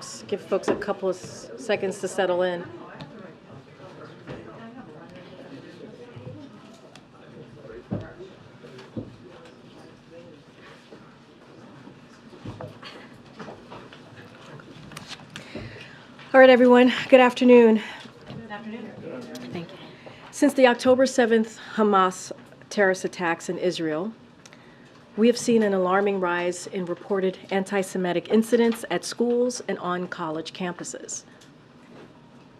folks. Give folks a couple of seconds to settle in. All right, everyone. Good afternoon. Good afternoon. Thank you. Since the October 7th Hamas terrorist attacks in Israel, we have seen an alarming rise in reported anti-Semitic incidents at schools and on college campuses.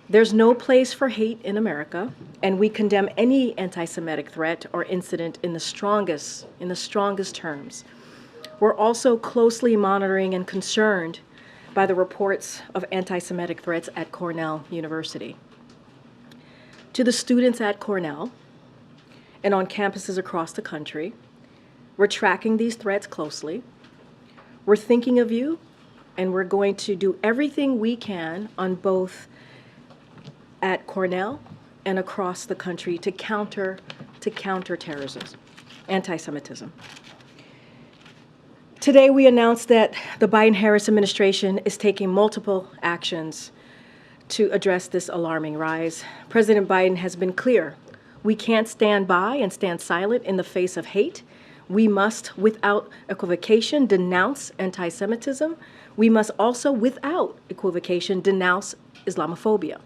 There's no place for hate in America, and we condemn any anti-Semitic threat or incident in the strongest terms. We're also closely monitoring and concerned by the reports of anti-Semitic threats at Cornell University. To the students at Cornell and on campuses across the country, we're tracking these threats closely. We're thinking of you, and we're going to do everything we can on both at Cornell and across the country to counter terrorism, anti-Semitism. Today, we announced that the Biden-Harris administration is taking multiple actions to address this alarming rise. President Biden has been clear. We can't stand by and stand silent in the face of hate. We must, without equivocation, denounce anti-Semitism. We must also, without equivocation, denounce Islamophobia.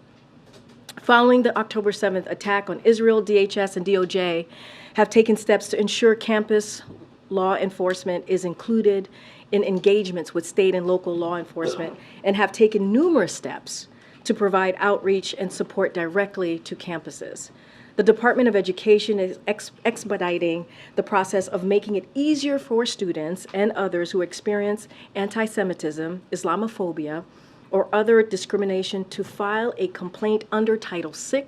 Following the October 7th attack on Israel, DHS and DOJ have taken steps to ensure campus law enforcement is included in engagements with state and local law enforcement and have taken numerous steps to provide outreach and support directly to campuses. The Department of Education is expediting the process of making it easier for students and others who experience anti-Semitism, Islamophobia, or other discrimination to file a complaint under Title VI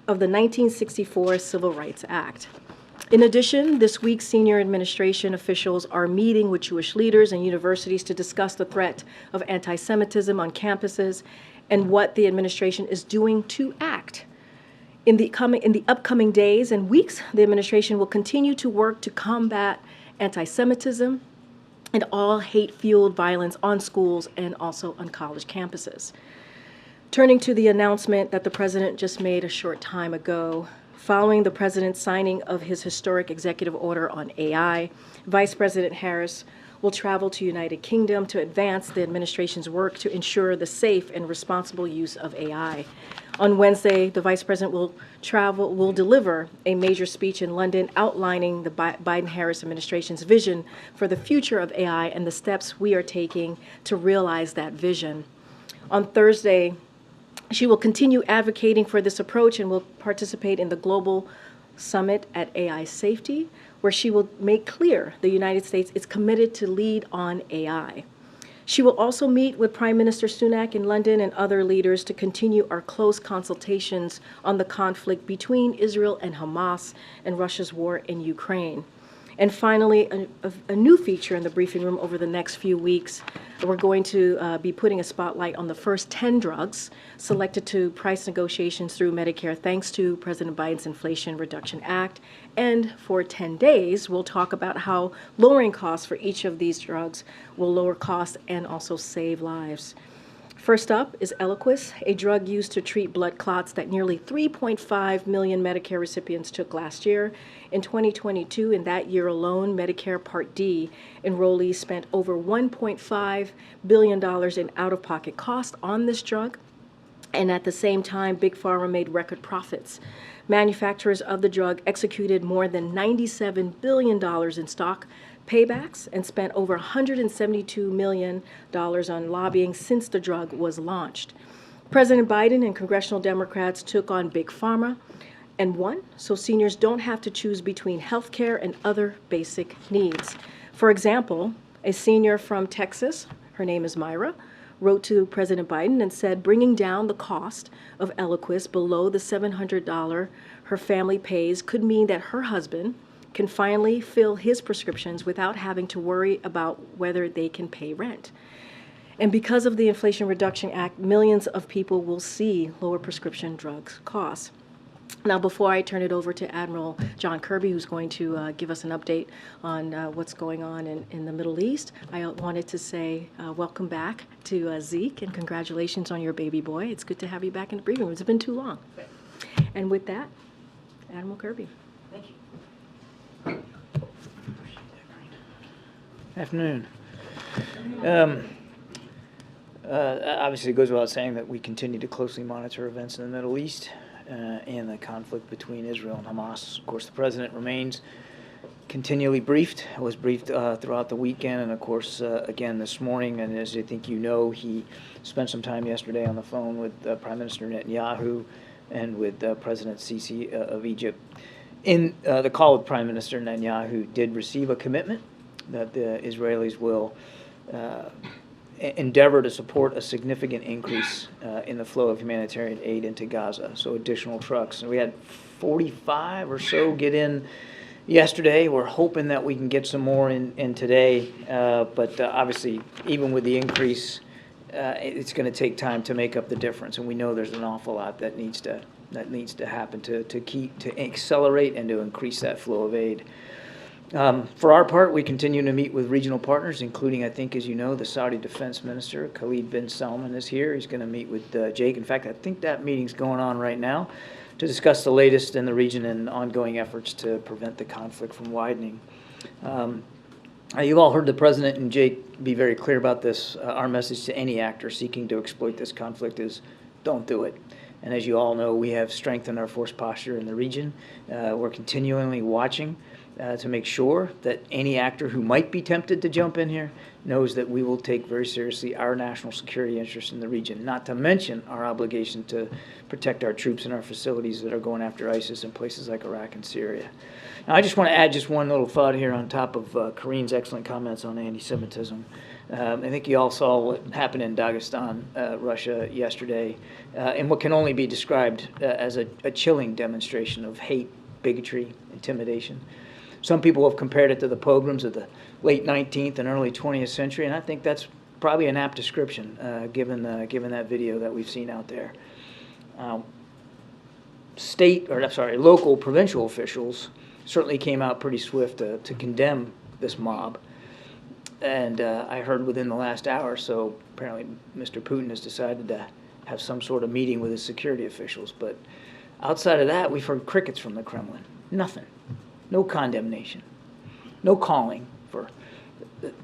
of the 1964 Civil Rights Act. In addition, this week, senior administration officials are meeting with Jewish leaders and universities to discuss the threat of anti-Semitism on campuses and what the administration is doing to act. In the upcoming days and weeks, the administration will continue to work to combat anti-Semitism and all hate-fueled violence on schools and also on college campuses. Turning to the announcement that the president just made a short time ago, following the president's signing of his historic executive order on AI, Vice President Harris will travel to United Kingdom to advance the administration's work to ensure the safe and responsible use of AI. On Wednesday, the Vice President will deliver a major speech in London outlining the Biden-Harris administration's vision for the future of AI and the steps we are taking to realize that vision. On Thursday, she will continue advocating for this approach and will participate in the Global Summit at AI Safety, where she will make clear the United States is committed to lead on AI. She will also meet with Prime Minister Sunak in London and other leaders to continue our close consultations on the conflict between Israel and Hamas and Russia's war in Ukraine. And finally, a new feature in the briefing room over the next few weeks, we're going to be putting a spotlight on the first 10 drugs selected to price negotiations through Medicare, thanks to President Biden's Inflation Reduction Act. And for 10 days, we'll talk about how lowering costs for each of these drugs will lower costs and also save lives. First up is Eliquis, a drug used to treat blood clots that nearly 3.5 million Medicare recipients took last year. In 2022, in that year alone, Medicare Part D enrollees spent over $1.5 billion in out-of-pocket costs on this drug. And at the same time, Big Pharma made record profits. Manufacturers of the drug executed more than $97 billion in stock paybacks and spent over $172 million on lobbying since the drug was launched. President Biden and congressional Democrats took on Big Pharma and won, so seniors don't have to choose between health care and other basic needs. For example, a senior from Texas, her name is Myra, wrote to President Biden and said bringing down the cost of Eliquis below the $700 her family pays could mean that her husband can finally fill his prescriptions without having to worry about whether they can pay rent. And because of the Inflation Reduction Act, millions of people will see lower prescription drugs costs. Now, before I turn it over to Admiral John Kirby, who's going to give us an update on what's going on in the Middle East, I wanted to say welcome back to Zeke, and congratulations on your baby boy. It's good to have you back in the briefing room. It's been too long. And with that, Admiral Kirby. Thank you. Afternoon. Obviously, it goes without saying that we continue to closely monitor events in the Middle East and the conflict between Israel and Hamas. Of course, the president remains continually briefed, was briefed throughout the weekend, and of course, again this morning. And as I think you know, he spent some time yesterday on the phone with Prime Minister Netanyahu and with President Sisi of Egypt. In the call with Prime Minister Netanyahu did receive a commitment that the Israelis will endeavor to support a significant increase in the flow of humanitarian aid into Gaza, so additional trucks. And we had 45 or so get in yesterday. We're hoping that we can get some more in today, but obviously, even with the increase, it's going to take time to make up the difference, and we know there's an awful lot that needs to happen to accelerate and to increase that flow of aid. For our part, we continue to meet with regional partners, including, I think, as you know, the Saudi Defense Minister, Khalid bin Salman, is here. He's going to meet with Jake. In fact, I think that meeting's going on right now to discuss the latest in the region and ongoing efforts to prevent the conflict from widening. You've all heard the President and Jake be very clear about this. Our message to any actor seeking to exploit this conflict is don't do it. And as you all know, we have strengthened our force posture in the region. We're continually watching to make sure that any actor who might be tempted to jump in here knows that we will take very seriously our national security interests in the region, not to mention our obligation to protect our troops and our facilities that are going after ISIS in places like Iraq and Syria. Now, I just want to add just one little thought here on top of Karine's excellent comments on anti-Semitism. I think you all saw what happened in Dagestan, Russia, yesterday, in what can only be described as a chilling demonstration of hate, bigotry, intimidation. Some people have compared it to the pogroms of the late 19th and early 20th century, and I think that's probably an apt description, given that video that we've seen out there. Local, provincial officials certainly came out pretty swift to condemn this mob. And I heard within the last hour or so, apparently Mr. Putin has decided to have some sort of meeting with his security officials. But outside of that, we've heard crickets from the Kremlin. Nothing. No condemnation. No calling for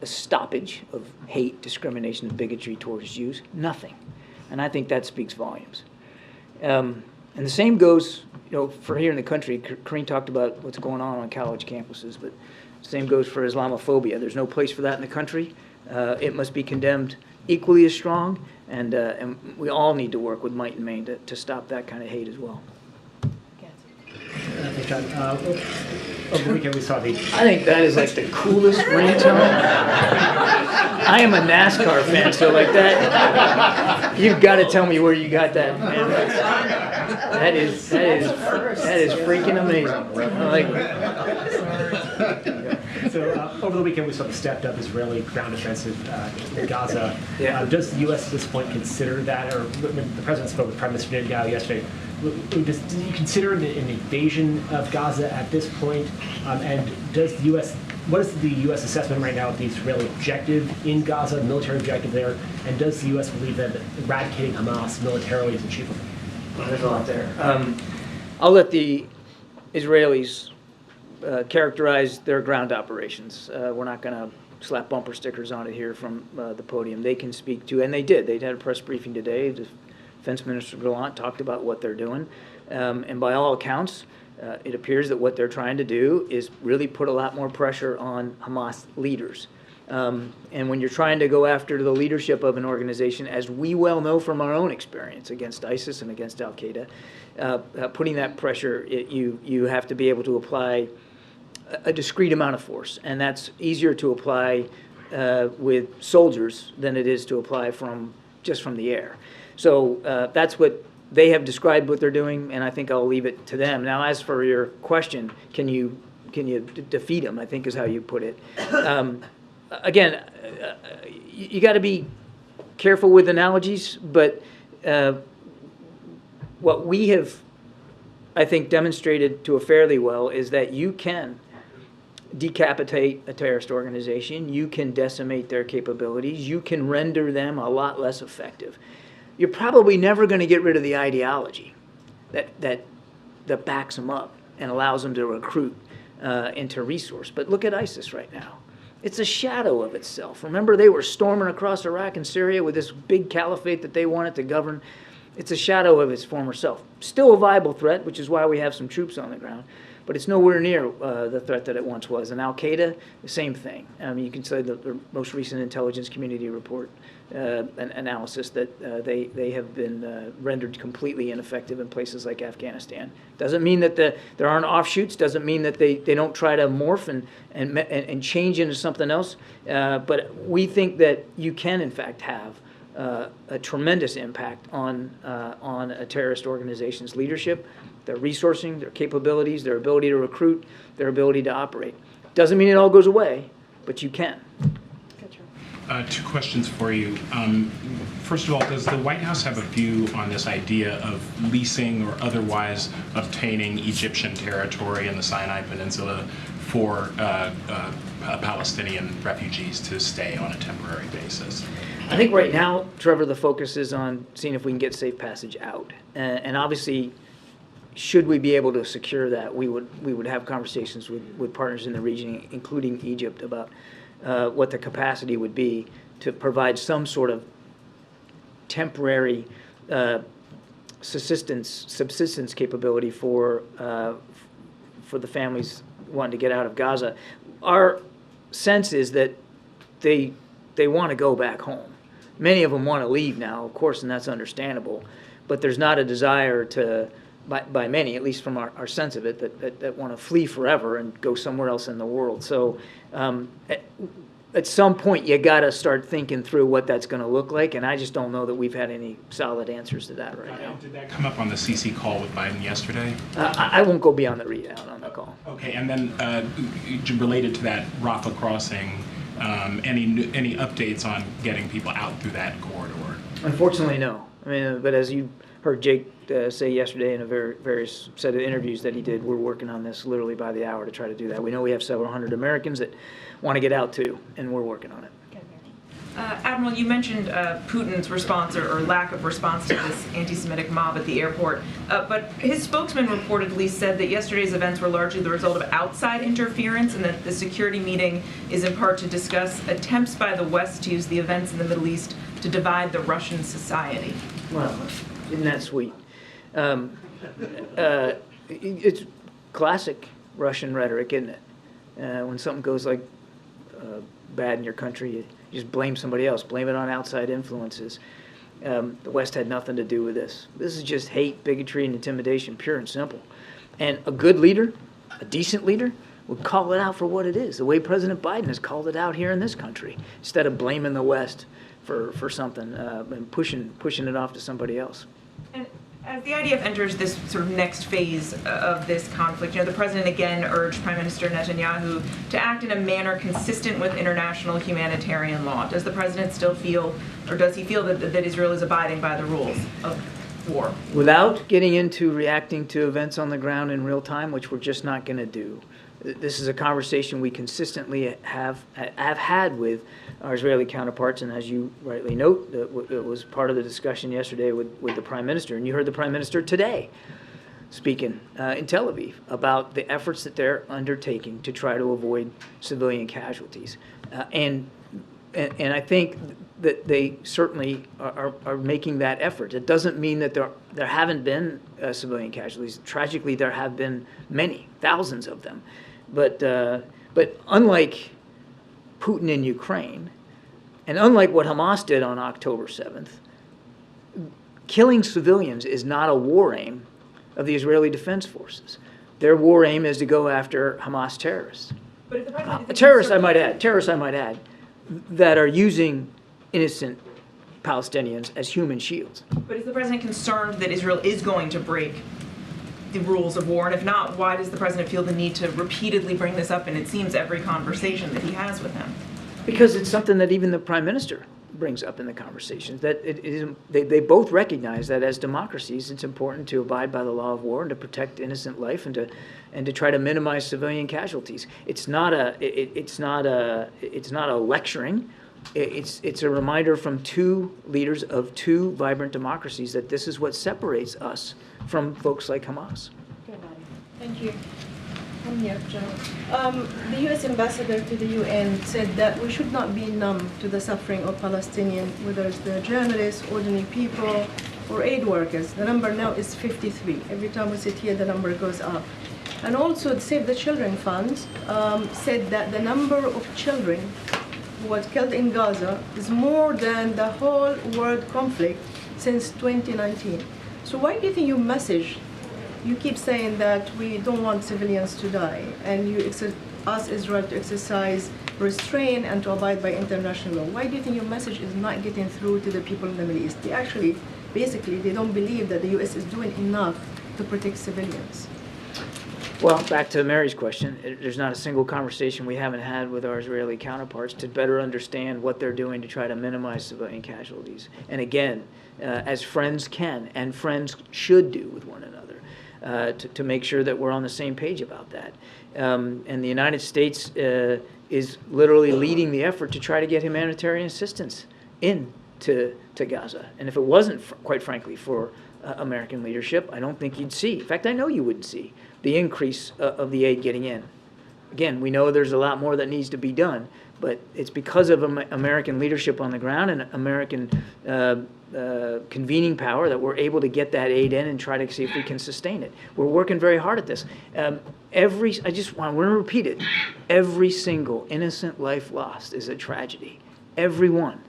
a stoppage of hate, discrimination, and bigotry towards Jews. Nothing. And I think that speaks volumes. And the same goes, for here in the country. Karine talked about what's going on college campuses, but the same goes for Islamophobia. There's no place for that in the country. It must be condemned equally as strong, and we all need to work with might and main to stop that kind of hate as well. Thanks, John. Over the weekend we saw the... I think that is like the coolest ringtone. I am a NASCAR fan, so like that, you've got to tell me where you got that, man. That is freaking amazing. So over the weekend we saw the stepped-up Israeli ground offensive in Gaza. Yeah. Does the U.S. at this point consider that, or when the president spoke with Prime Minister Netanyahu yesterday, does he consider an invasion of Gaza at this point? And does the U.S. What is the U.S. assessment right now of the Israeli objective in Gaza, the military objective there? And does the U.S. believe that eradicating Hamas militarily is achievable? Well, there's a lot there. I'll let the Israelis characterize their ground operations. We're not going to slap bumper stickers on it here from the podium. They can speak to, and they did. They had a press briefing today. Defense Minister Gallant talked about what they're doing. And by all accounts, it appears that what they're trying to do is really put a lot more pressure on Hamas leaders. And when you're trying to go after the leadership of an organization, as we well know from our own experience against ISIS and against Al-Qaeda, putting that pressure, you have to be able to apply a discrete amount of force. And that's easier to apply with soldiers than it is to apply just from the air. So that's what they have described what they're doing, and I think I'll leave it to them. Now, as for your question, can you defeat them, I think is how you put it. Again, you got to be careful with analogies, but what we have I think, demonstrated to a fairly well is that you can decapitate a terrorist organization, you can decimate their capabilities, you can render them a lot less effective. You're probably never going to get rid of the ideology that backs them up and allows them to recruit into resource. But look at ISIS right now. It's a shadow of itself. Remember, they were storming across Iraq and Syria with this big caliphate that they wanted to govern. It's a shadow of its former self. Still a viable threat, which is why we have some troops on the ground, but it's nowhere near the threat that it once was. And Al-Qaeda, the same thing. You can say the most recent intelligence community report an analysis that they have been rendered completely ineffective in places like Afghanistan. Doesn't mean that there aren't offshoots, doesn't mean that they don't try to morph and change into something else, but we think that you can, in fact, have a tremendous impact on a terrorist organization's leadership, their resourcing, their capabilities, their ability to recruit, their ability to operate. Doesn't mean it all goes away, but you can. Two questions for you. First of all, does the White House have a view on this idea of leasing or otherwise obtaining Egyptian territory in the Sinai Peninsula for Palestinian refugees to stay on a temporary basis? I think right now, Trevor, the focus is on seeing if we can get safe passage out. And obviously, should we be able to secure that, we would have conversations with partners in the region, including Egypt, about what the capacity would be to provide some sort of temporary subsistence capability for the families wanting to get out of Gaza. Our sense is that they want to go back home. Many of them want to leave now, of course, and that's understandable. But there's not a desire to, by many, at least from our sense of it, that want to flee forever and go somewhere else in the world. So at some point, you got to start thinking through what that's going to look like, and I just don't know that we've had any solid answers to that right now. Did that come up on the CC call with Biden yesterday? I won't go beyond the readout on the call. Okay, and then related to that Rafah crossing, any updates on getting people out through that corridor? Unfortunately, no. I mean, but as you heard Jake say yesterday in a various set of interviews that he did, we're working on this literally by the hour to try to do that. We know we have several hundred Americans that want to get out too, and we're working on it. Admiral, you mentioned Putin's response or lack of response to this anti-Semitic mob at the airport, but his spokesman reportedly said that yesterday's events were largely the result of outside interference and that the security meeting is in part to discuss attempts by the West to use the events in the Middle East to divide the Russian society. Well, isn't that sweet? It's classic Russian rhetoric, isn't it? When something goes like bad in your country, you just blame somebody else, blame it on outside influences. The West had nothing to do with this. This is just hate, bigotry, and intimidation, pure and simple. And a good leader, a decent leader, would call it out for what it is, the way President Biden has called it out here in this country, instead of blaming the West for something and pushing it off to somebody else. And as the IDF enters this sort of next phase of this conflict, the president again urged Prime Minister Netanyahu to act in a manner consistent with international humanitarian law. Does the president still feel, or does he feel that Israel is abiding by the rules of war? Without getting into reacting to events on the ground in real time, which we're just not going to do. This is a conversation we consistently have had with our Israeli counterparts, and as you rightly note, it was part of the discussion yesterday with the Prime Minister, and you heard the Prime Minister today speaking in Tel Aviv about the efforts that they're undertaking to try to avoid civilian casualties. And I think that they certainly are making that effort. It doesn't mean that there haven't been civilian casualties. Tragically, there have been many, thousands of them. But unlike Putin in Ukraine, and unlike what Hamas did on October 7th, killing civilians is not a war aim of the Israeli Defense Forces. Their war aim is to go after Hamas terrorists. But if the president terrorists, I might add, that are using innocent Palestinians as human shields. But is the president concerned that Israel is going to break the rules of war? And if not, why does the president feel the need to repeatedly bring this up in, it seems, every conversation that he has with him? Because it's something that even the Prime Minister brings up in the conversations, that they both recognize that as democracies, it's important to abide by the law of war and to protect innocent life and to try to minimize civilian casualties. It's not a lecturing. It's a reminder from two leaders of two vibrant democracies that this is what separates us from folks like Hamas. Thank you. I'm here, John. The U.S. ambassador to the UN said that we should not be numb to the suffering of Palestinians, whether it's the journalists, ordinary people, or aid workers. The number now is 53. Every time we sit here, the number goes up. And also, the Save the Children Fund said that the number of children who were killed in Gaza is more than the whole world conflict since 2019. So why do you think your message, you keep saying that we don't want civilians to die, and you ask Israel to exercise restraint and to abide by international law? Why do you think your message is not getting through to the people in the Middle East? They actually, basically, they don't believe that the U.S. is doing enough to protect civilians. Well, back to Mary's question, there's not a single conversation we haven't had with our Israeli counterparts to better understand what they're doing to try to minimize civilian casualties. And again, as friends can and friends should do with one another, to make sure that we're on the same page about that. And the United States is literally leading the effort to try to get humanitarian assistance into Gaza. And if it wasn't, quite frankly, for American leadership, I don't think you'd see. In fact, I know you wouldn't see the increase of the aid getting in. Again, we know there's a lot more that needs to be done, but it's because of American leadership on the ground and American convening power that we're able to get that aid in and try to see if we can sustain it. We're working very hard at this. I just want to repeat it. Every single innocent life lost is a tragedy. Every one,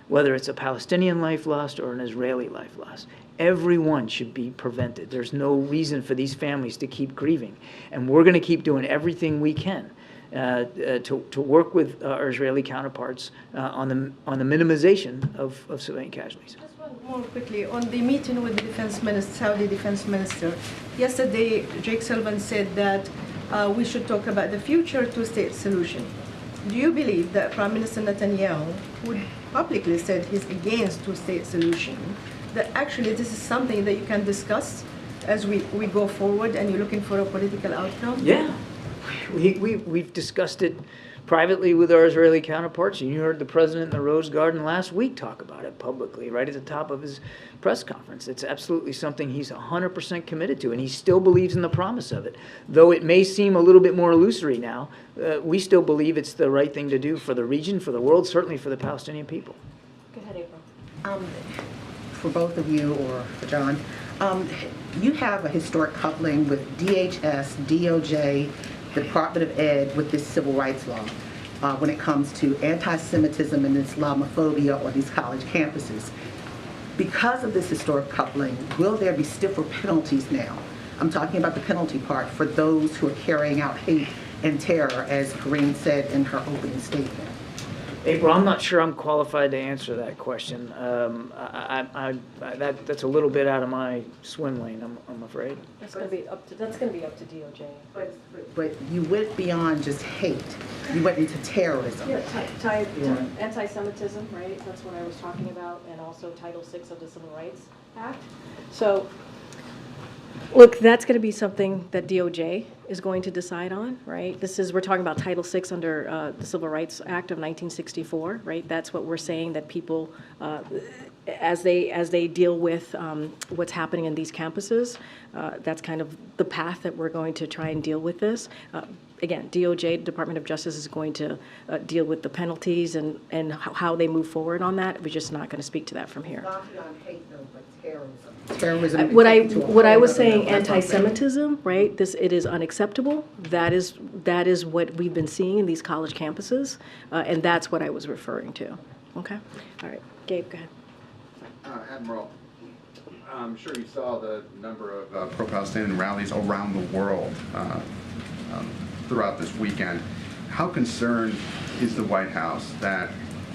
whether it's a Palestinian life lost or an Israeli life lost. Everyone should be prevented. There's no reason for these families to keep grieving. And we're going to keep doing everything we can to work with our Israeli counterparts on the minimization of civilian casualties. Just one more quickly. On the meeting with the defense minister, Saudi defense minister, yesterday Jake Sullivan said that we should talk about the future two-state solution. Do you believe that Prime Minister Netanyahu, who publicly said he's against two-state solution, that actually this is something that you can discuss as we go forward and you're looking for a political outcome? Yeah. We've discussed it privately with our Israeli counterparts. You heard the president in the Rose Garden last week talk about it publicly, right at the top of his press conference. It's absolutely something he's 100% committed to, and he still believes in the promise of it. Though it may seem a little bit more illusory now, we still believe it's the right thing to do for the region, for the world, certainly for the Palestinian people. Go ahead, April. For both of you or for John, you have a historic coupling with DHS, DOJ, the Department of Ed with this civil rights law when it comes to anti-Semitism and Islamophobia on these college campuses. Because of this historic coupling, will there be stiffer penalties now? I'm talking about the penalty part for those who are carrying out hate and terror, as Karine said in her opening statement. April, I'm not sure I'm qualified to answer that question. That's a little bit out of my swim lane, I'm afraid. That's going to be up to DOJ. But you went beyond just hate. You went into terrorism. Yeah, anti-Semitism, right? That's what I was talking about, and also Title VI of the Civil Rights Act. So, look, that's going to be something that DOJ is going to decide on, right? We're talking about Title VI under the Civil Rights Act of 1964, right? That's what we're saying, that people, as they deal with what's happening in these campuses, that's kind of the path that we're going to try and deal with this. Again, DOJ, Department of Justice, is going to deal with the penalties and how they move forward on that. We're just not going to speak to that from here. Not beyond hate, though, but terrorism. Terrorism. What I was saying, anti-Semitism, right? It is unacceptable. That is what we've been seeing in these college campuses, and that's what I was referring to. Okay. All right, Gabe, go ahead. Admiral, I'm sure you saw the number of pro-Palestinian rallies around the world throughout this weekend. How concerned is the White House that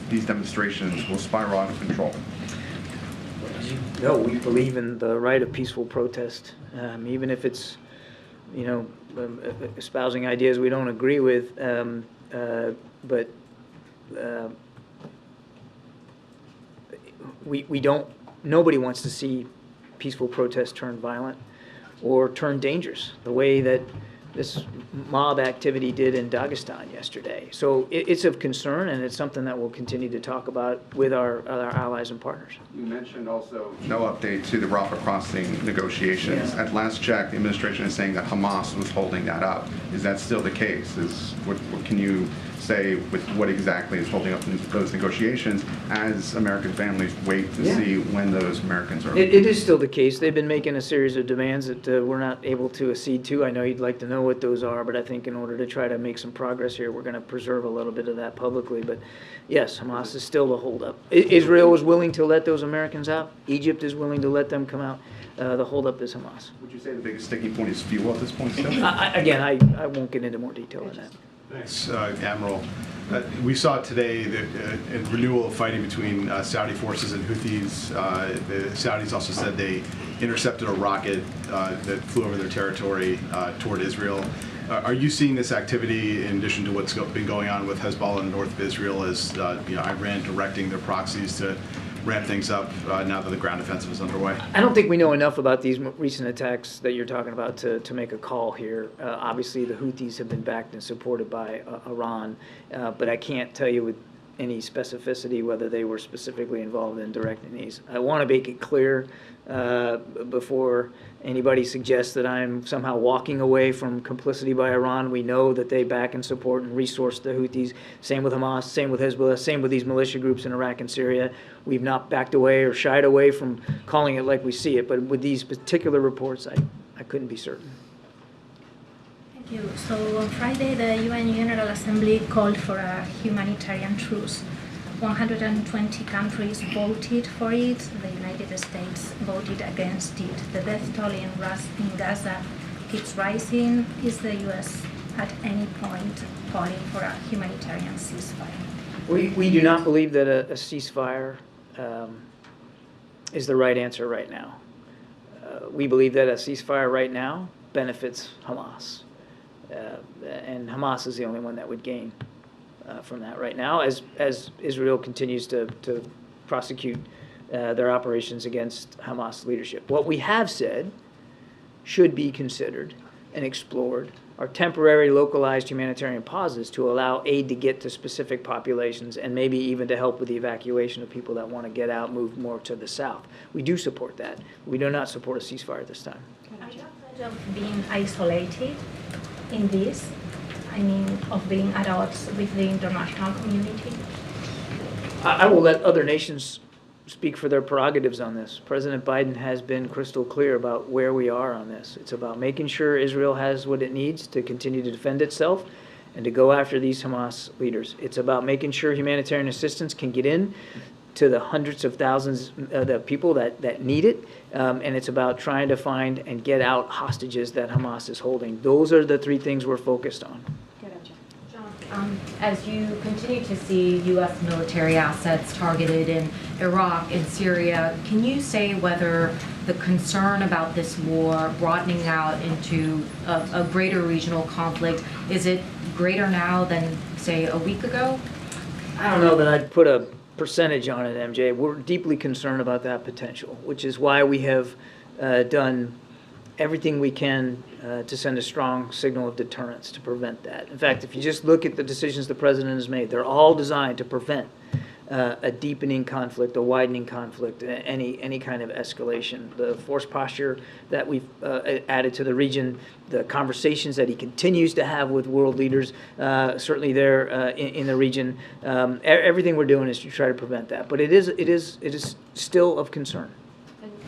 these demonstrations will spiral out of control? No, we believe in the right of peaceful protest, even if it's, espousing ideas we don't agree with. But nobody wants to see peaceful protests turn violent or turn dangerous, the way that this mob activity did in Dagestan yesterday. So it's of concern, and it's something that we'll continue to talk about with our allies and partners. You mentioned also no update to the Rafah crossing negotiations. Yeah. At last check, the administration is saying that Hamas was holding that up. Is that still the case? What can you say with what exactly is holding up those negotiations as American families wait to see when those Americans are? It is still the case. They've been making a series of demands that we're not able to accede to. I know you'd like to know what those are, but I think in order to try to make some progress here, we're going to preserve a little bit of that publicly. But yes, Hamas is still the holdup. Israel is willing to let those Americans out. Egypt is willing to let them come out. The holdup is Hamas. Would you say the biggest sticking point is fuel at this point still? Again, I won't get into more detail on that. Thanks, Admiral. We saw today a renewal of fighting between Saudi forces and Houthis. The Saudis also said they intercepted a rocket that flew over their territory toward Israel. Are you seeing this activity in addition to what's been going on with Hezbollah in the north of Israel as Iran directing their proxies to ramp things up now that the ground offensive is underway? I don't think we know enough about these recent attacks that you're talking about to make a call here. Obviously, the Houthis have been backed and supported by Iran, but I can't tell you with any specificity whether they were specifically involved in directing these. I want to make it clear before anybody suggests that I'm somehow walking away from complicity by Iran. We know that they back and support and resource the Houthis. Same with Hamas, same with Hezbollah, same with these militia groups in Iraq and Syria. We've not backed away or shied away from calling it like we see it, but with these particular reports, I couldn't be certain. Thank you. So on Friday, the UN General Assembly called for a humanitarian truce. 120 countries voted for it. The United States voted against it. The death toll in Gaza keeps rising. Is the U.S. at any point calling for a humanitarian ceasefire? We do not believe that a ceasefire is the right answer right now. We believe that a ceasefire right now benefits Hamas. And Hamas is the only one that would gain from that right now as Israel continues to prosecute their operations against Hamas leadership. What we have said should be considered and explored are temporary localized humanitarian pauses to allow aid to get to specific populations and maybe even to help with the evacuation of people that want to get out, move more to the south. We do support that. We do not support a ceasefire at this time. Are you afraid of being isolated in this? I mean, of being at odds with the international community? I will let other nations speak for their prerogatives on this. President Biden has been crystal clear about where we are on this. It's about making sure Israel has what it needs to continue to defend itself and to go after these Hamas leaders. It's about making sure humanitarian assistance can get in to the hundreds of thousands of people that need it, and it's about trying to find and get out hostages that Hamas is holding. Those are the three things we're focused on. As you continue to see U.S. military assets targeted in Iraq and Syria, can you say whether the concern about this war broadening out into a greater regional conflict, is it greater now than, say, a week ago? I don't know that I'd put a percentage on it, MJ. We're deeply concerned about that potential, which is why we have done everything we can to send a strong signal of deterrence to prevent that. In fact, if you just look at the decisions the president has made, they're all designed to prevent a deepening conflict, a widening conflict, any kind of escalation. The force posture that we've added to the region, the conversations that he continues to have with world leaders, certainly there in the region, everything we're doing is to try to prevent that. But it is still of concern.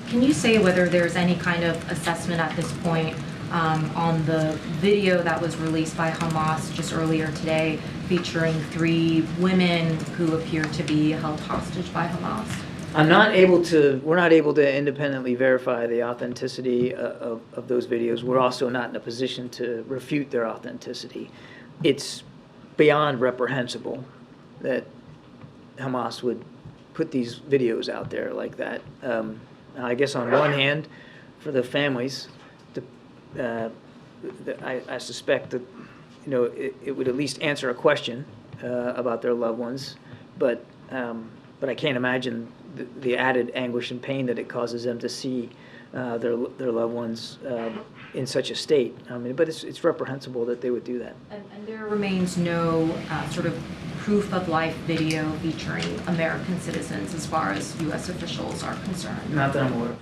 Can you say whether there's any kind of assessment at this point on the video that was released by Hamas just earlier today featuring 3 women who appear to be held hostage by Hamas? We're not able to independently verify the authenticity of those videos. We're also not in a position to refute their authenticity. It's beyond reprehensible that Hamas would put these videos out there like that. I guess on one hand, for the families, I suspect that it would at least answer a question about their loved ones, but I can't imagine the added anguish and pain that it causes them to see their loved ones in such a state. I mean, but it's reprehensible that they would do that. And there remains no sort of proof of life video featuring American citizens as far as U.S. officials are concerned. Not that I'm aware of.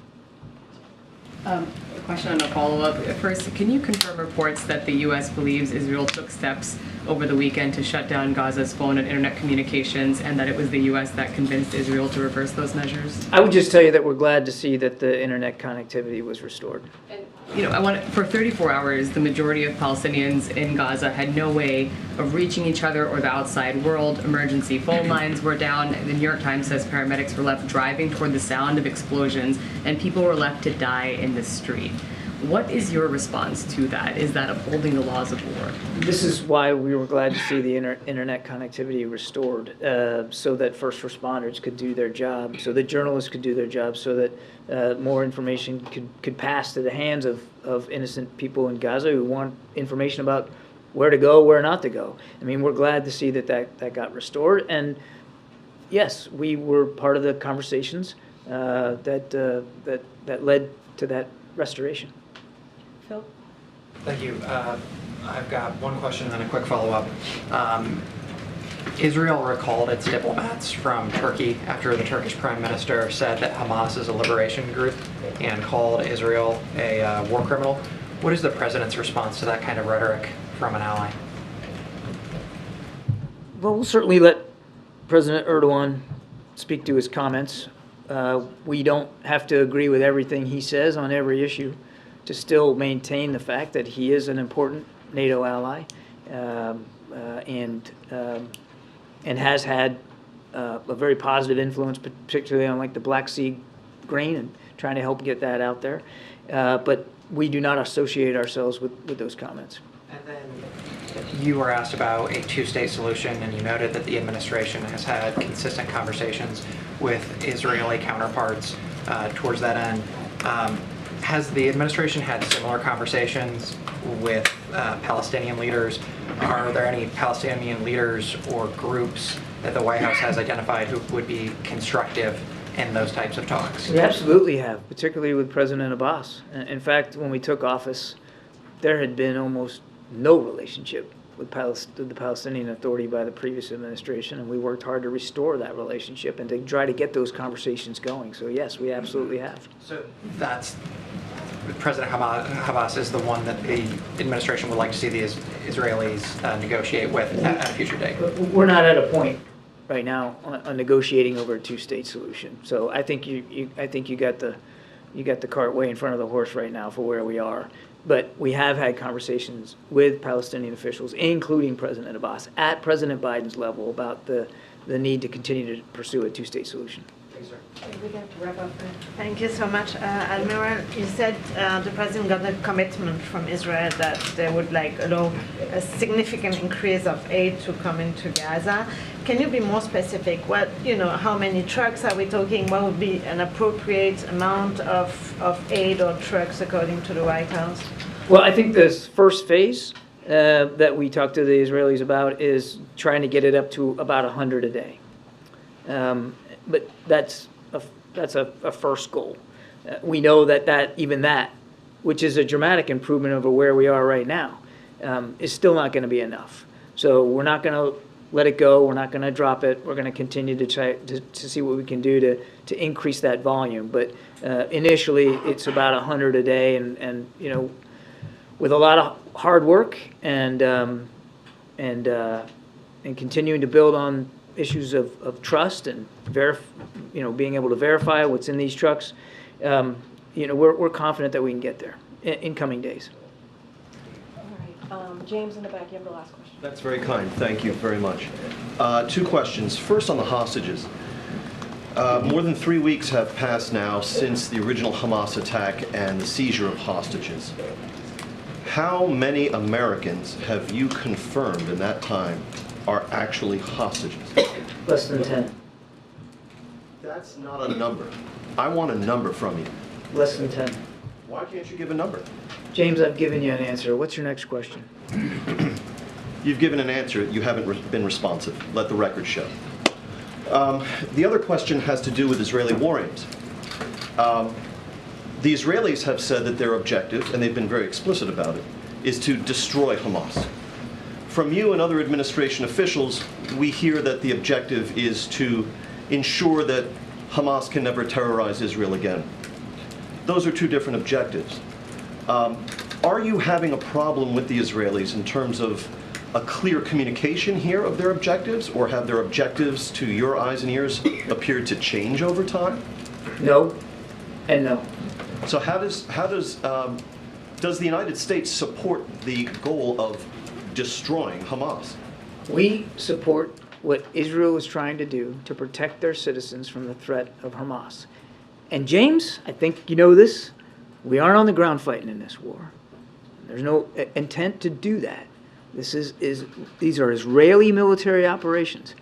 A question and a follow-up. First, can you confirm reports that the U.S. believes Israel took steps over the weekend to shut down Gaza's phone and internet communications, and that it was the U.S. that convinced Israel to reverse those measures? I would just tell you that we're glad to see that the internet connectivity was restored. For 34 hours, the majority of Palestinians in Gaza had no way of reaching each other or the outside world. Emergency phone lines were down. The New York Times says paramedics were left driving toward the sound of explosions, and people were left to die in the street. What is your response to that? Is that upholding the laws of war? This is why we were glad to see the internet connectivity restored, so that first responders could do their job, so that journalists could do their job, so that more information could pass to the hands of innocent people in Gaza who want information about where to go, where not to go. I mean, we're glad to see that got restored. And yes, we were part of the conversations that led to that restoration. Phil? Thank you. I've got one question and then a quick follow-up. Israel recalled its diplomats from Turkey after the Turkish Prime Minister said that Hamas is a liberation group and called Israel a war criminal. What is the President's response to that kind of rhetoric from an ally? Well, we'll certainly let President Erdogan speak to his comments. We don't have to agree with everything he says on every issue to still maintain the fact that he is an important NATO ally and has had a very positive influence, particularly on like the Black Sea grain and trying to help get that out there. But we do not associate ourselves with those comments. And then you were asked about a two-state solution, and you noted that the administration has had consistent conversations with Israeli counterparts towards that end. Has the administration had similar conversations with Palestinian leaders? Are there any Palestinian leaders or groups that the White House has identified who would be constructive in those types of talks? We absolutely have, particularly with President Abbas. In fact, when we took office, there had been almost no relationship with the Palestinian Authority by the previous administration, and we worked hard to restore that relationship and to try to get those conversations going. So yes, we absolutely have. So that's President Abbas is the one that the administration would like to see the Israelis negotiate with at a future date. We're not at a point right now on negotiating over a two-state solution. So I think you got the cart way in front of the horse right now for where we are. But we have had conversations with Palestinian officials, including President Abbas, at President Biden's level about the need to continue to pursue a two-state solution. We have to wrap up. Thank you so much. Admiral, you said the president got a commitment from Israel that they would allow a significant increase of aid to come into Gaza. Can you be more specific? How many trucks are we talking? What would be an appropriate amount of aid or trucks according to the White House? Well, I think this first phase that we talked to the Israelis about is trying to get it up to about 100 a day. But that's a first goal. We know that even that, which is a dramatic improvement over where we are right now, is still not going to be enough. So we're not going to let it go. We're not going to drop it. We're going to continue to try to see what we can do to increase that volume. But initially, it's about 100 a day, and with a lot of hard work and continuing to build on issues of trust and being able to verify what's in these trucks, we're confident that we can get there in coming days. All right. James in the back, you have the last question. That's very kind. Thank you very much. Two questions. First, on the hostages. More than 3 weeks have passed now since the original Hamas attack and the seizure of hostages. How many Americans have you confirmed in that time are actually hostages? Less than 10. That's not a number. I want a number from you. Less than 10. Why can't you give a number? James, I've given you an answer. What's your next question? You've given an answer. You haven't been responsive. Let the record show. The other question has to do with Israeli war aims. The Israelis have said that their objective, and they've been very explicit about it, is to destroy Hamas. From you and other administration officials, we hear that the objective is to ensure that Hamas can never terrorize Israel again. Those are two different objectives. Are you having a problem with the Israelis in terms of a clear communication here of their objectives, or have their objectives, to your eyes and ears, appeared to change over time? No, and no. So does the United States support the goal of destroying Hamas? We support what Israel is trying to do to protect their citizens from the threat of Hamas. And James, I think you know this, we aren't on the ground fighting in this war. There's no intent to do that. These are Israeli military operations.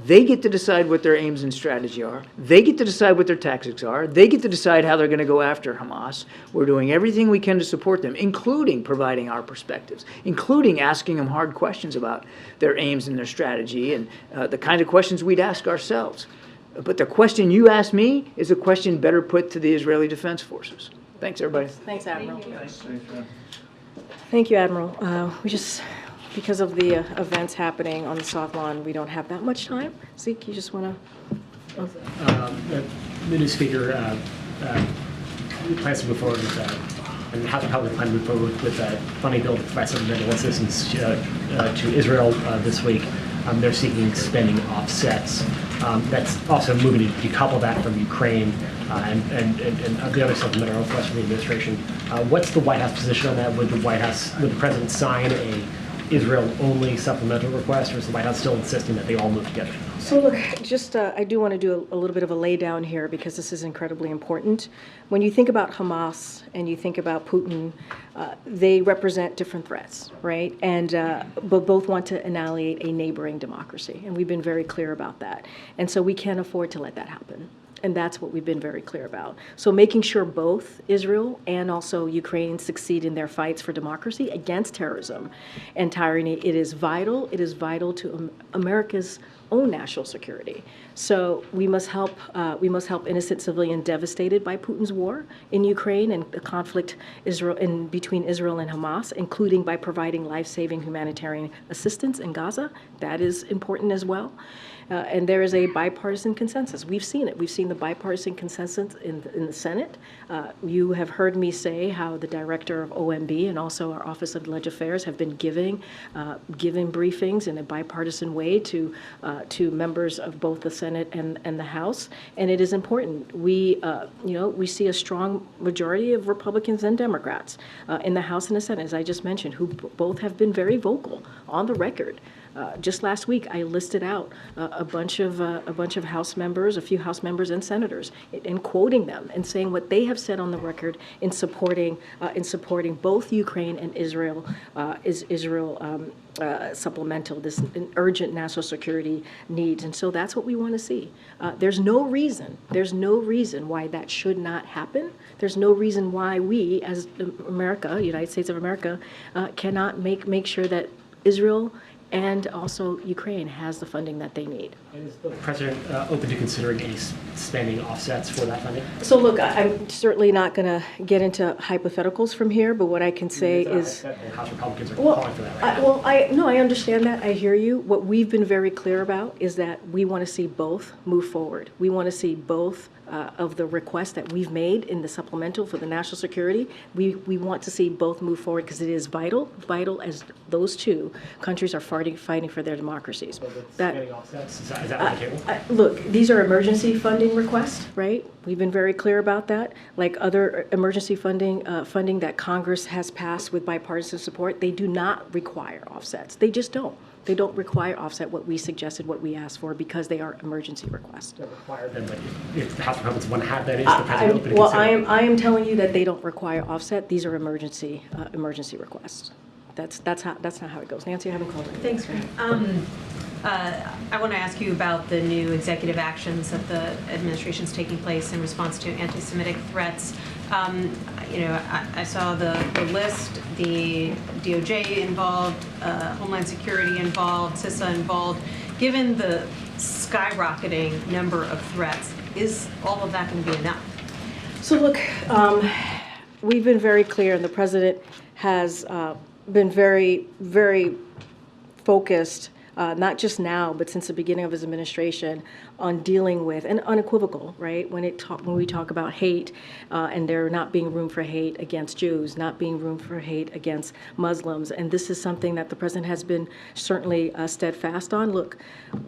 They get to decide what their aims and strategy are. They get to decide what their tactics are. They get to decide how they're going to go after Hamas. We're doing everything we can to support them, including providing our perspectives, including asking them hard questions about their aims and their strategy and the kind of questions we'd ask ourselves. But the question you asked me is a question better put to the Israeli Defense Forces. Thanks, everybody. Thanks, Admiral. Thank you, Admiral. Because of the events happening on the South Lawn, we don't have that much time. Zeke, you just want to? The new speaker plans to move forward with, and the House Republican plan to move forward with a funding bill to provide supplemental assistance to Israel this week. They're seeking spending offsets. That's also moving to decouple that from Ukraine and the other supplemental requests from the administration. What's the White House position on that? Would the president sign a Israel-only supplemental request, or is the White House still insisting that they all move together? So look, I do want to do a little bit of a lay down here because this is incredibly important. When you think about Hamas and you think about Putin, they represent different threats, right? And but both want to annihilate a neighboring democracy, and we've been very clear about that. And so we can't afford to let that happen. And that's what we've been very clear about. So making sure both Israel and also Ukraine succeed in their fights for democracy against terrorism and tyranny, it is vital to America's own national security. So we must help innocent civilians devastated by Putin's war in Ukraine and the conflict between Israel and Hamas, including by providing life-saving humanitarian assistance in Gaza. That is important as well. And there is a bipartisan consensus. We've seen it. We've seen the bipartisan consensus in the Senate. You have heard me say how the director of OMB and also our Office of Legislative Affairs have been giving briefings in a bipartisan way to members of both the Senate and the House. And it is important. We see a strong majority of Republicans and Democrats in the House and the Senate, as I just mentioned, who both have been very vocal on the record. Just last week, I listed out a bunch of House members, a few House members and senators, and quoting them and saying what they have said on the record in supporting both Ukraine and Israel, supplemental, this urgent national security needs. And so that's what we want to see. There's no reason why that should not happen. There's no reason why we, as America, United States of America, cannot make sure that Israel and also Ukraine has the funding that they need. And is the president open to considering any spending offsets for that funding? So look, I'm certainly not going to get into hypotheticals from here, but what I can say is... House Republicans are calling for that right now. I understand that. I hear you. What we've been very clear about is that we want to see both move forward. We want to see both of the requests that we've made in the supplemental for the national security. We want to see both move forward because it is vital as those two countries are fighting for their democracies. So spending offsets, is that on the table? Look, these are emergency funding requests, right? We've been very clear about that. Like other emergency funding that Congress has passed with bipartisan support, they do not require offsets. They just don't. They don't require offset what we suggested, what we asked for, because they are emergency requests. Don't require them, but if the House Republicans want to have that, is the president open to well, considering? I am telling you that they don't require offset. These are emergency requests. That's not how it goes. Nancy, I haven't called it. Thanks, Greg. I want to ask you about the new executive actions that the administration is taking place in response to anti-Semitic threats. I saw the list, the DOJ involved, Homeland Security involved, CISA involved. Given the skyrocketing number of threats. Is all of that going to be enough? So look, we've been very clear, and the president has been very, very focused, not just now, but since the beginning of his administration, on dealing with, and unequivocal, right? When we talk about hate, and there not being room for hate against Jews, not being room for hate against Muslims, and this is something that the president has been certainly steadfast on. Look,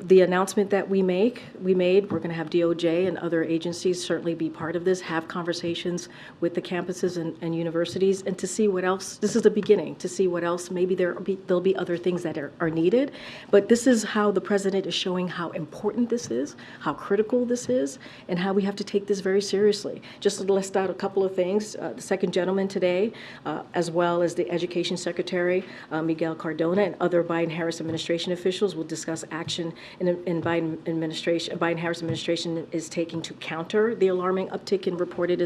the announcement that we made, we're going to have DOJ and other agencies certainly be part of this, have conversations with the campuses and universities, and to see what else. This is the beginning, to see what else. Maybe there'll be other things that are needed, but this is how the president is showing how important this is, how critical this is, and how we have to take this very seriously. Just to list out a couple of things, the second gentleman today, as well as the Education Secretary, Miguel Cardona, and other Biden-Harris administration officials will discuss action in Biden-Harris administration is taking to counter the alarming uptick in reported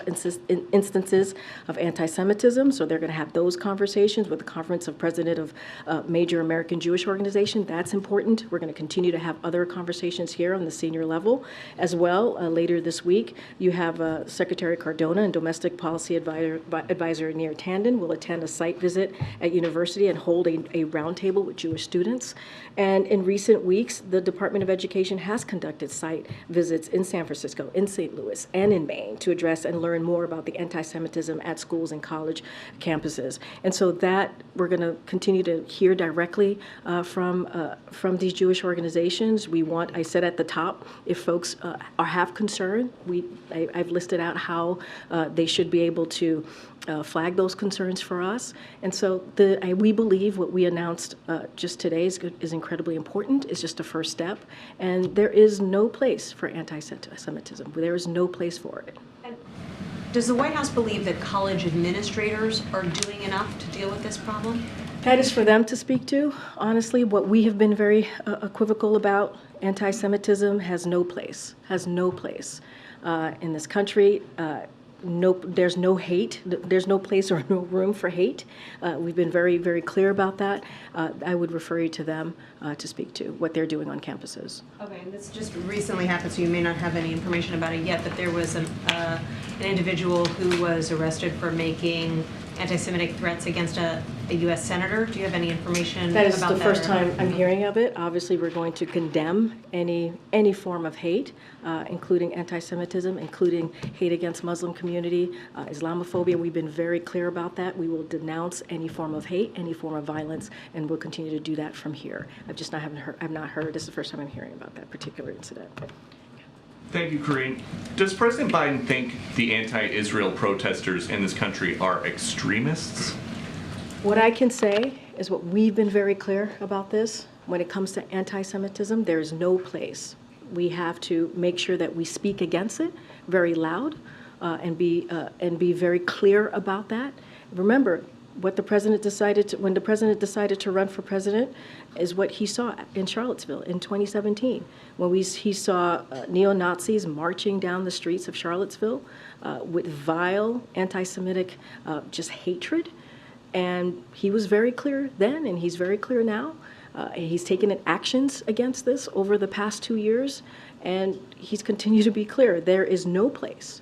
instances of anti-Semitism. So they're going to have those conversations with the Conference of President of Major American Jewish Organization. That's important. We're going to continue to have other conversations here on the senior level as well. Later this week, you have Secretary Cardona and Domestic Policy Advisor Nir Tandon will attend a site visit at university and hold a roundtable with Jewish students. And in recent weeks, the Department of Education has conducted site visits in San Francisco, in St. Louis, and in Maine to address and learn more about the anti-Semitism at schools and college campuses. And so that we're going to continue to hear directly from these Jewish organizations. We want, I said at the top, if folks have concern, I've listed out how they should be able to flag those concerns for us. And so we believe what we announced just today is incredibly important. It's just a first step. And there is no place for anti-Semitism. There is no place for it. Does the White House believe that college administrators are doing enough to deal with this problem? That is for them to speak to. Honestly, what we have been very equivocal about, anti-Semitism has no place in this country. There's no hate. There's no place or no room for hate. We've been very, very clear about that. I would refer you to them to speak to what they're doing on campuses. Okay, and this just recently happened, so you may not have any information about it yet, but there was an individual who was arrested for making anti-Semitic threats against a U.S. senator. Do you have any information about that? That is the first time I'm hearing of it. Obviously, we're going to condemn any form of hate, including anti-Semitism, including hate against Muslim community, Islamophobia. We've been very clear about that. We will denounce any form of hate, any form of violence, and we'll continue to do that from here. I've not heard. This is the first time I'm hearing about that particular incident. Thank you, Karine. Does President Biden think the anti-Israel protesters in this country are extremists? What I can say is what we've been very clear about this. When it comes to anti-Semitism, there is no place. We have to make sure that we speak against it very loud and be very clear about that. Remember, what the president when the president decided to run for president is what he saw in Charlottesville in 2017, when he saw neo-Nazis marching down the streets of Charlottesville with vile anti-Semitic just hatred. And he was very clear then, and he's very clear now. He's taken actions against this over the past 2 years, and he's continued to be clear. There is no place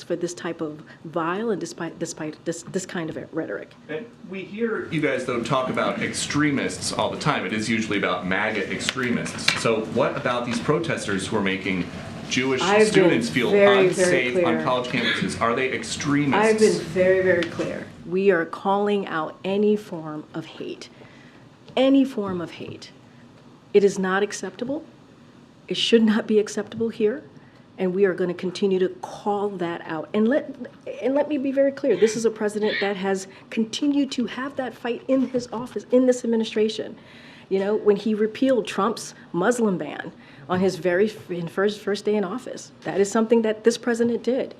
for this type of vile and despite this kind of rhetoric. And we hear you guys, though, talk about extremists all the time. It is usually about MAGA extremists. So what about these protesters who are making Jewish students feel unsafe on college campuses? Are they extremists? I've been very, very clear. We are calling out any form of hate. Any form of hate. It is not acceptable. It should not be acceptable here. And we are going to continue to call that out. And let me be very clear. This is a president that has continued to have that fight in his office, in this administration. You know, when he repealed Trump's Muslim ban on his first day in office, that is something that this president did.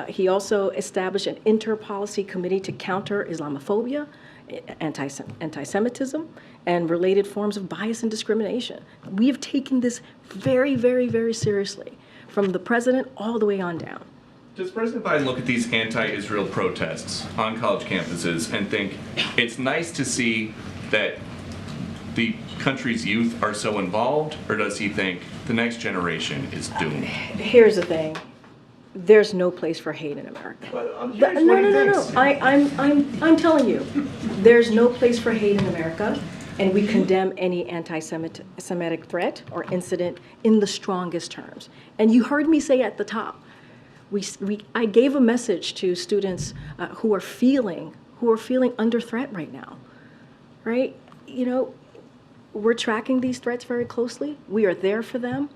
He also established an inter-policy committee to counter Islamophobia, anti-Semitism, and related forms of bias and discrimination. We have taken this very, very, very seriously, from the president all the way on down. Does President Biden look at these anti-Israel protests on college campuses and think it's nice to see that the country's youth are so involved, or does he think the next generation is doomed? Here's the thing. There's no place for hate in America. No. I'm telling you, there's no place for hate in America, and we condemn any anti-Semitic threat or incident in the strongest terms. And you heard me say at the top, I gave a message to students who are feeling under threat right now, right? You know, we're tracking these threats very closely. We are there for them.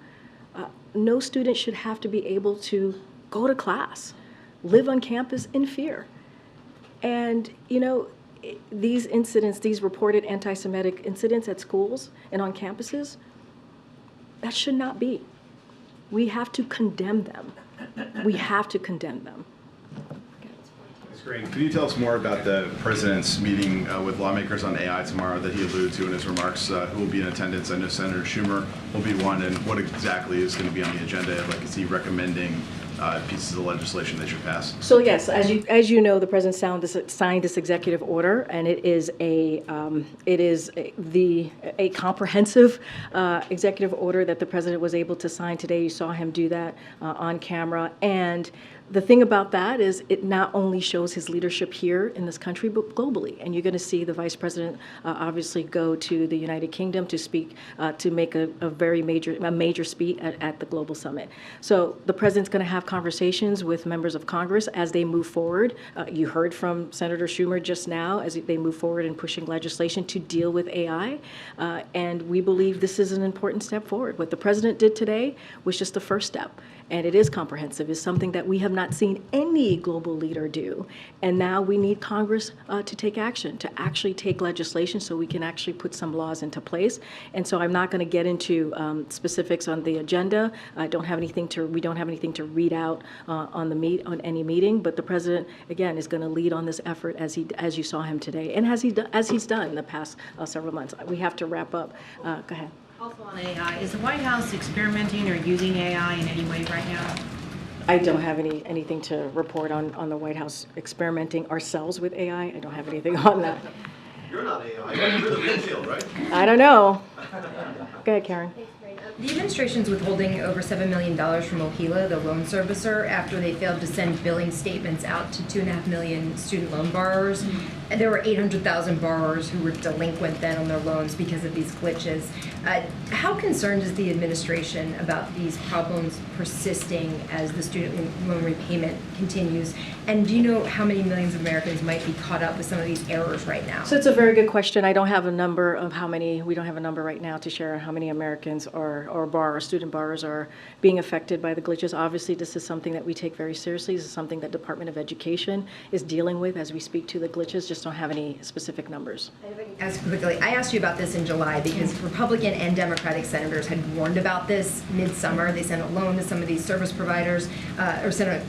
No student should have to be able to go to class, live on campus in fear. And, you know, these incidents, these reported anti-Semitic incidents at schools and on campuses, that should not be. We have to condemn them. We have to condemn them. Ms. Green, could you tell us more about the president's meeting with lawmakers on AI tomorrow that he alluded to in his remarks? Who will be in attendance? I know Senator Schumer will be one, and what exactly is going to be on the agenda? Like, is he recommending pieces of legislation they should pass? So yes, as you know, the president signed this executive order, and it is a comprehensive executive order that the president was able to sign today. You saw him do that on camera, and the thing about that is it not only shows his leadership here in this country, but globally. And you're going to see the vice president obviously go to the United Kingdom to speak, to make a major speech at the global summit. So the president's going to have conversations with members of Congress as they move forward. You heard from Senator Schumer just now as they move forward in pushing legislation to deal with AI. And we believe this is an important step forward. What the president did today was just the first step. And it is comprehensive. It's something that we have not seen any global leader do. And now we need Congress to take action, to actually take legislation so we can actually put some laws into place. And so I'm not going to get into specifics on the agenda. We don't have anything to read out on any meeting. But the president, again, is going to lead on this effort as you saw him today, and as he's done in the past several months. We have to wrap up. Go ahead. Also on AI, is the White House experimenting or using AI in any way right now? I don't have anything to report on the White House experimenting ourselves with AI. I don't have anything on that. You're not AI, you're the real deal, right? I don't know. Go ahead, Karen. The administration's withholding over $7 million from Ohila, the loan servicer, after they failed to send billing statements out to 2.5 million student loan borrowers. And there were 800,000 borrowers who were delinquent then on their loans because of these glitches. How concerned is the administration about these problems persisting as the student loan repayment continues? And do you know how many millions of Americans might be caught up with some of these errors right now? So it's a very good question. I don't have a number of how many, we don't have a number right now to share how many Americans or borrowers, student borrowers are being affected by the glitches. Obviously, this is something that we take very seriously. This is something that Department of Education is dealing with as we speak to the glitches. Just don't have any specific numbers. As quickly, I asked you about this in July because Republican and Democratic senators had warned about this midsummer. They sent a loan to some of these service providers, or sent a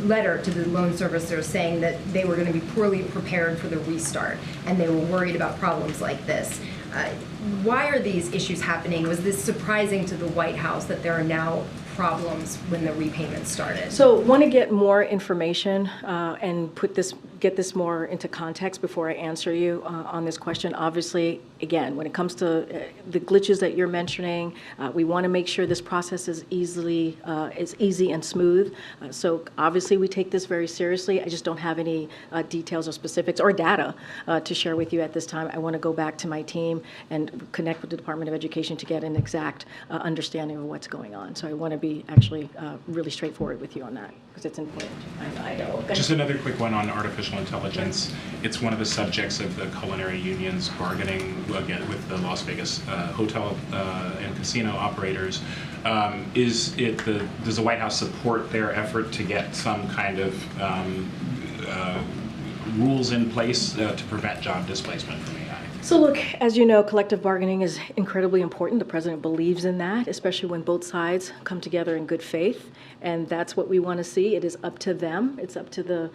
letter to the loan servicers saying that they were going to be poorly prepared for the restart, and they were worried about problems like this. Why are these issues happening? Was this surprising to the White House that there are now problems when the repayment started? So want to get more information and get this more into context before I answer you on this question. Obviously, again, when it comes to the glitches that you're mentioning, we want to make sure this process is easy and smooth. So obviously we take this very seriously. I just don't have any details or specifics or data to share with you at this time. I want to go back to my team and connect with the Department of Education to get an exact understanding of what's going on. So I want to be actually really straightforward with you on that because it's important. I know. Just another quick one on artificial intelligence. It's one of the subjects of the culinary union's bargaining again with the Las Vegas hotel and casino operators. Does the White House support their effort to get some kind of rules in place to prevent job displacement from AI? So look, as you know, collective bargaining is incredibly important. The president believes in that, especially when both sides come together in good faith. And that's what we want to see. It is up to them. It's up to the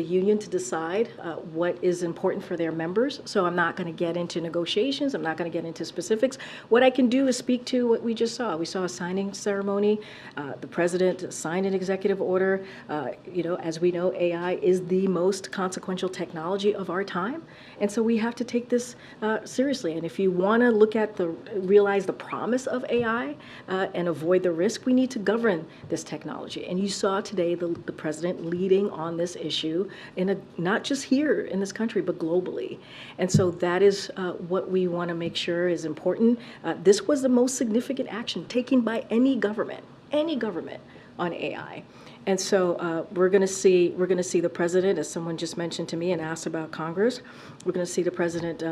union to decide what is important for their members. So I'm not going to get into negotiations. I'm not going to get into specifics. What I can do is speak to what we just saw. We saw a signing ceremony. The president signed an executive order. As we know, AI is the most consequential technology of our time. And so we have to take this this seriously. And if you want to look at realize the promise of AI and avoid the risk, we need to govern this technology. And you saw today the president leading on this issue not just here in this country, but globally. And so that is what we want to make sure is important. This was the most significant action taken by any government on AI. And so we're going to see the president, as someone just mentioned to me and asked about Congress, we're going to see the president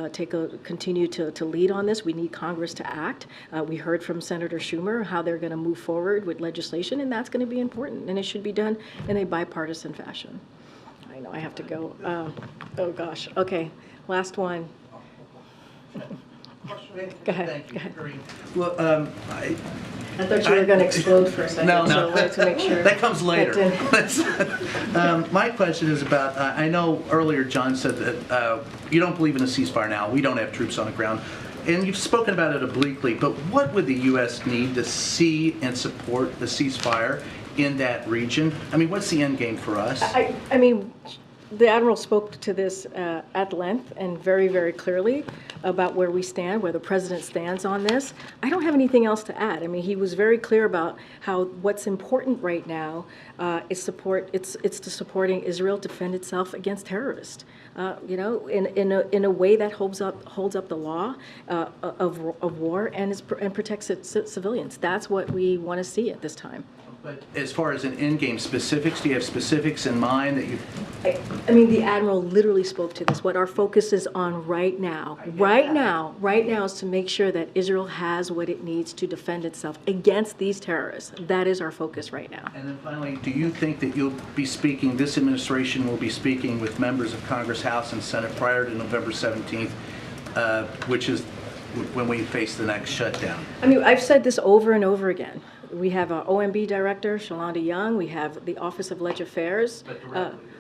continue to lead on this. We need Congress to act. We heard from Senator Schumer how they're going to move forward with legislation, and that's going to be important, and it should be done in a bipartisan fashion. I know I have to go. Oh gosh. Okay, last one. Go ahead. Thank you, go ahead. Karine. Well, I thought you were going to explode for a second, No, so I wanted to make sure. That comes later. That My question is about, I know earlier John said that you don't believe in a ceasefire now. We don't have troops on the ground. And you've spoken about it obliquely, but what would the U.S. need to see and support the ceasefire in that region? I mean, what's the end game for us? I mean, the Admiral spoke to this at length and very, very clearly about where we stand, where the president stands on this. I don't have anything else to add. I mean, he was very clear about how what's important right now is it's to supporting Israel defend itself against terrorists. You know, in a way that holds up the law of war and protects its civilians. That's what we want to see at this time. But as far as an end-game specifics, do you have specifics in mind that you... I mean, the Admiral literally spoke to this. What our focus is on right now is to make sure that Israel has what it needs to defend itself against these terrorists. That is our focus right now. And then finally, do you think that you'll be speaking, this administration will be speaking with members of Congress, House, and Senate prior to November 17th, which is when we face the next shutdown? I mean, I've said this over and over again. We have our OMB director, Shalonda Young. We have the Office of Leg Affairs.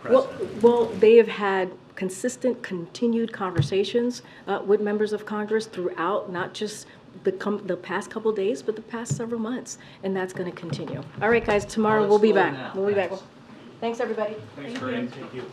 Well, they have had consistent, continued conversations with members of Congress throughout, not just the past couple days, but the past several months, and that's going to continue. All right, guys, tomorrow we'll be back. We'll be back. Thanks, everybody. Thanks, Karine. Thank you.